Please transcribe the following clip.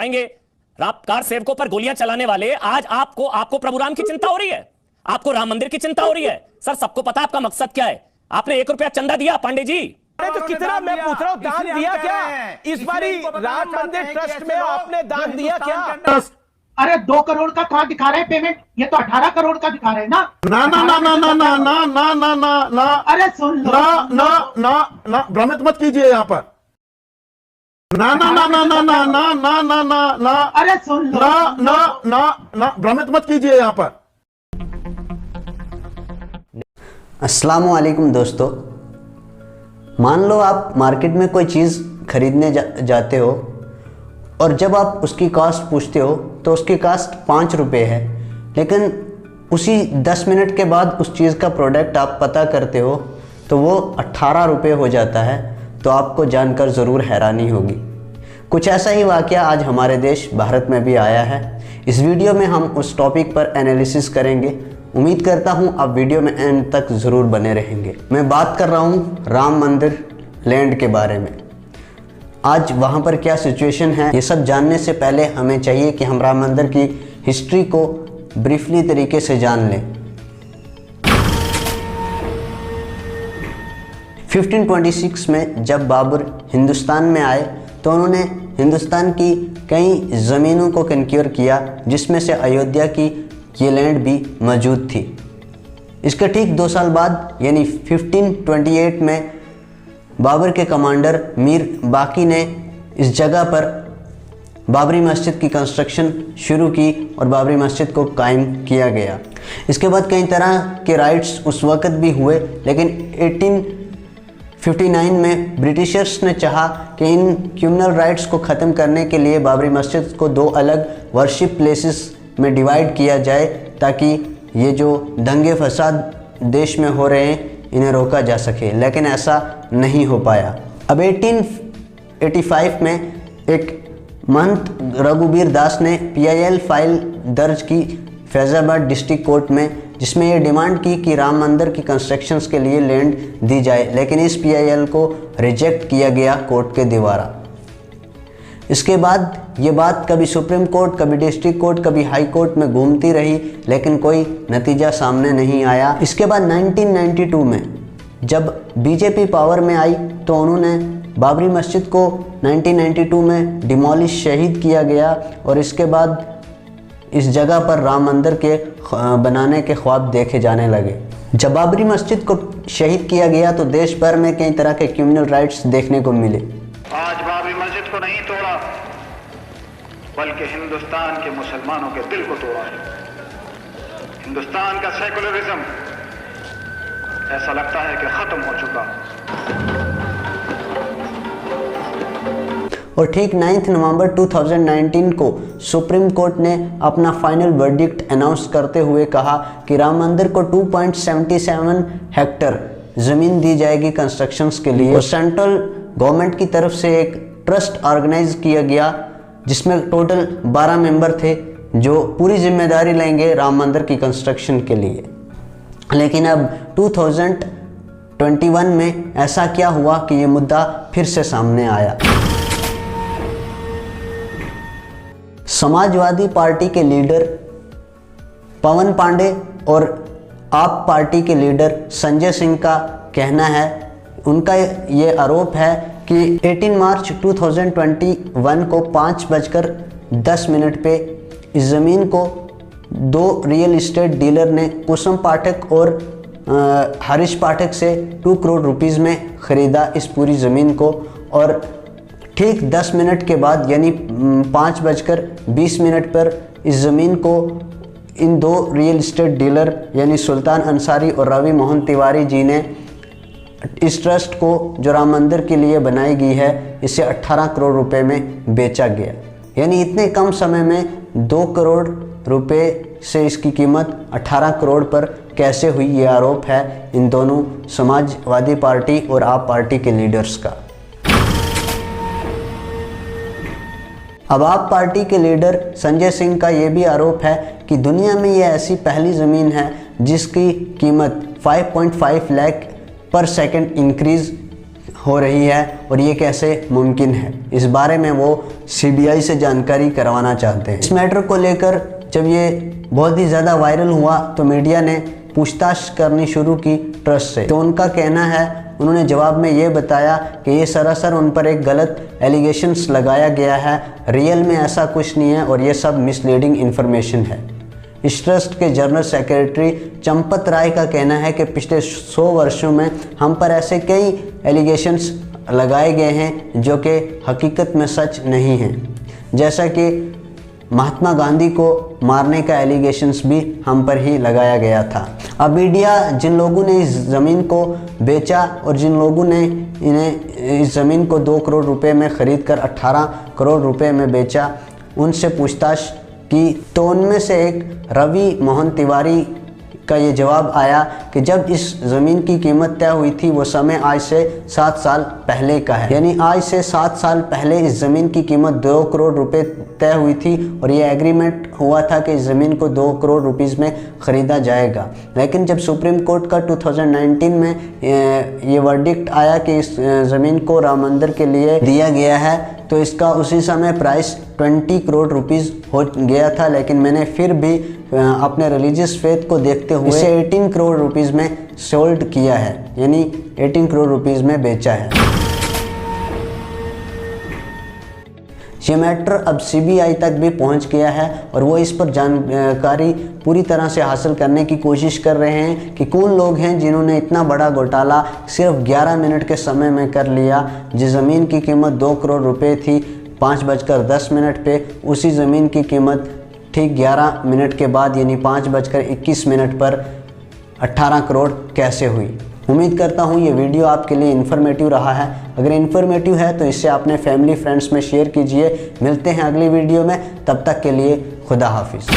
बताएंगे। कार सेवकों पर गोलियां चलाने वाले, आज आपको प्रभु राम की चिंता हो रही है, आपको राम मंदिर की चिंता हो रही है। सर, सबको पता आपका मकसद क्या है। आपने 1 रुपया चंदा दिया पांडे जी? अरे तो कितना, मैं पूछ रहा हूं, दान दिया क्या इस बारी राम मंदिर ट्रस्ट में? आपने दान दिया क्या? अरे 2 करोड़ का कहां दिखा रहे हैं पेमेंट? ये तो 18 करोड़ का दिखा रहे हैं ना। ना ना ना ना ना ना ना ना ना ना ना अरे सुन लो ना ना ना ना भ्रमित मत कीजिए यहाँ पर। ना ना ना ना ना ना ना ना ना ना ना अरे सुन लो ना ना ना ना भ्रमित मत कीजिए यहाँ पर। अस्सलामु अलैकुम दोस्तों, मान लो आप मार्केट में कोई चीज़ खरीदने जाते हो और जब आप उसकी कास्ट पूछते हो तो उसकी कास्ट 5 रुपये है, लेकिन उसी 10 मिनट के बाद उस चीज़ का प्रोडक्ट आप पता करते हो तो वो 18 रुपये हो जाता है। तो आपको जानकर ज़रूर हैरानी होगी। कुछ ऐसा ही वाक़या आज हमारे देश भारत में भी आया है। इस वीडियो में हम उस टॉपिक पर एनालिसिस करेंगे। उम्मीद करता हूँ आप वीडियो में एंड तक ज़रूर बने रहेंगे। मैं बात कर रहा हूँ राम मंदिर लैंड के बारे में। आज वहाँ पर क्या सिचुएशन है, ये सब जानने से पहले हमें चाहिए कि हम राम मंदिर की हिस्ट्री को ब्रीफली तरीके से जान लें। 1526 में जब बाबर हिंदुस्तान में आए तो उन्होंने हिंदुस्तान की कई ज़मीनों को कंक्योर किया, जिसमें से अयोध्या की ये लैंड भी मौजूद थी। इसके ठीक 2 साल बाद यानी 1528 में बाबर के कमांडर मीर बाकी ने इस जगह पर बाबरी मस्जिद की कंस्ट्रक्शन शुरू की और बाबरी मस्जिद को कायम किया गया। इसके बाद कई तरह के राइट्स उस वक़्त भी हुए, लेकिन 1859 में ब्रिटिशर्स ने चाहा कि इन कम्युनल राइट्स को ख़त्म करने के लिए बाबरी मस्जिद को 2 अलग वर्शिप प्लेसेस में डिवाइड किया जाए, ताकि ये जो दंगे फसाद देश में हो रहे हैं इन्हें रोका जा सके, लेकिन ऐसा नहीं हो पाया। अब 1885 में एक महंत रघुबीर दास ने PIL फाइल दर्ज की फैज़ाबाद डिस्ट्रिक्ट कोर्ट में, जिसमें ये डिमांड की कि राम मंदिर की कंस्ट्रक्शंस के लिए लैंड दी जाए, लेकिन इस PIL को रिजेक्ट किया गया कोर्ट के द्वारा। इसके बाद ये बात कभी सुप्रीम कोर्ट, कभी डिस्ट्रिक्ट कोर्ट, कभी हाई कोर्ट में घूमती रही, लेकिन कोई नतीजा सामने नहीं आया। इसके बाद 1992 में जब बीजेपी पावर में आई तो उन्होंने बाबरी मस्जिद को 1992 में डिमोलिश शहीद किया गया और इसके बाद इस जगह पर राम मंदिर के बनाने के ख्वाब देखे जाने लगे। जब बाबरी मस्जिद को शहीद किया गया तो देश भर में कई तरह के कम्युनल राइट्स देखने को मिले। आज बाबरी मस्जिद को नहीं तोड़ा, बल्कि हिंदुस्तान के मुसलमानों के दिल को तोड़ा है। हिंदुस्तान का सेकुलरिज्म ऐसा लगता है कि खत्म हो चुका। और ठीक 9 नवंबर 2019 को सुप्रीम कोर्ट ने अपना फाइनल वर्डिक्ट अनाउंस करते हुए कहा कि राम मंदिर को 2.77 हेक्टेयर ज़मीन दी जाएगी कंस्ट्रक्शंस के लिए। और सेंट्रल गवर्नमेंट की तरफ से एक ट्रस्ट ऑर्गेनाइज किया गया, जिसमें टोटल 12 मेंबर थे जो पूरी जिम्मेदारी लेंगे राम मंदिर की कंस्ट्रक्शन के लिए। लेकिन अब 2021 में ऐसा क्या हुआ कि ये मुद्दा फिर से सामने आया। समाजवादी पार्टी के लीडर पवन पांडे और आप पार्टी के लीडर संजय सिंह का कहना है, उनका ये आरोप है कि 18 मार्च 2021 को 5:10 पे इस ज़मीन को 2 रियल इस्टेट डीलर ने कुसुम पाठक और हरीश पाठक से 2 करोड़ रुपीज़ में ख़रीदा इस पूरी ज़मीन को। और ठीक 10 मिनट के बाद यानी 5:20 पर इस ज़मीन को इन 2 रियल इस्टेट डीलर यानी सुल्तान अंसारी और रवि मोहन तिवारी जी ने इस ट्रस्ट को जो राम मंदिर के लिए बनाई गई है इसे 18 करोड़ रुपए में बेचा गया। यानी इतने कम समय में 2 करोड़ रुपए से इसकी कीमत 18 करोड़ पर कैसे हुई, ये आरोप है इन दोनों समाजवादी पार्टी और आप पार्टी के लीडर्स का। अब आप पार्टी के लीडर संजय सिंह का ये भी आरोप है कि दुनिया में ये ऐसी पहली ज़मीन है जिसकी कीमत 5.5 लाख पर सेकंड इंक्रीज़ हो रही है और ये कैसे मुमकिन है, इस बारे में वो सीबीआई से जानकारी करवाना चाहते हैं। इस मैटर को लेकर जब ये बहुत ही ज़्यादा वायरल हुआ तो मीडिया ने पूछताछ करनी शुरू की ट्रस्ट से। तो उनका कहना है, उन्होंने जवाब में ये बताया कि ये सरासर उन पर एक गलत एलिगेशंस लगाया गया है, रियल में ऐसा कुछ नहीं है और ये सब मिसलीडिंग इन्फॉर्मेशन है। इस ट्रस्ट के जनरल सेक्रेटरी चंपत राय का कहना है कि पिछले 100 वर्षों में हम पर ऐसे कई एलिगेशंस लगाए गए हैं जो कि हकीकत में सच नहीं हैं, जैसा कि महात्मा गांधी को मारने का एलिगेशंस भी हम पर ही लगाया गया था। अब मीडिया जिन लोगों ने इस ज़मीन को बेचा और जिन लोगों ने इन्हें इस ज़मीन को 2 करोड़ रुपए में ख़रीद कर 18 करोड़ रुपए में बेचा, उनसे पूछताछ की तो उनमें से एक रवि मोहन तिवारी का ये जवाब आया कि जब इस ज़मीन की कीमत तय हुई थी वो समय आज से 7 साल पहले का है। यानी आज से 7 साल पहले इस ज़मीन की कीमत 2 करोड़ रुपए तय हुई थी और ये एग्रीमेंट हुआ था कि इस ज़मीन को 2 करोड़ रुपीस में ख़रीदा जाएगा। लेकिन जब सुप्रीम कोर्ट का 2019 में ये वर्डिक्ट आया कि इस ज़मीन को राम मंदिर के लिए दिया गया है तो इसका उसी समय प्राइस 20 करोड़ रुपीस हो गया था। लेकिन मैंने फिर भी अपने रिलीजियस फेथ को देखते हुए इसे 18 करोड़ रुपीस में सोल्ड किया है, यानी 18 करोड़ रुपीस में बेचा है। ये मैटर अब सीबीआई तक भी पहुंच गया है और वो इस पर जानकारी पूरी तरह से हासिल करने की कोशिश कर रहे हैं कि कौन लोग हैं जिन्होंने इतना बड़ा घोटाला सिर्फ 11 मिनट के समय में कर लिया। जिस ज़मीन की कीमत 2 करोड़ रुपए थी 5:10 पे, उसी ज़मीन की कीमत ठीक 11 मिनट के बाद यानी 5:21 पर 18 करोड़ कैसे हुई। उम्मीद करता हूँ ये वीडियो आपके लिए इन्फॉर्मेटिव रहा है। अगर इन्फॉर्मेटिव है तो इसे अपने फैमिली फ्रेंड्स में शेयर कीजिए। मिलते हैं अगली वीडियो में, तब तक के लिए खुदा हाफिज़।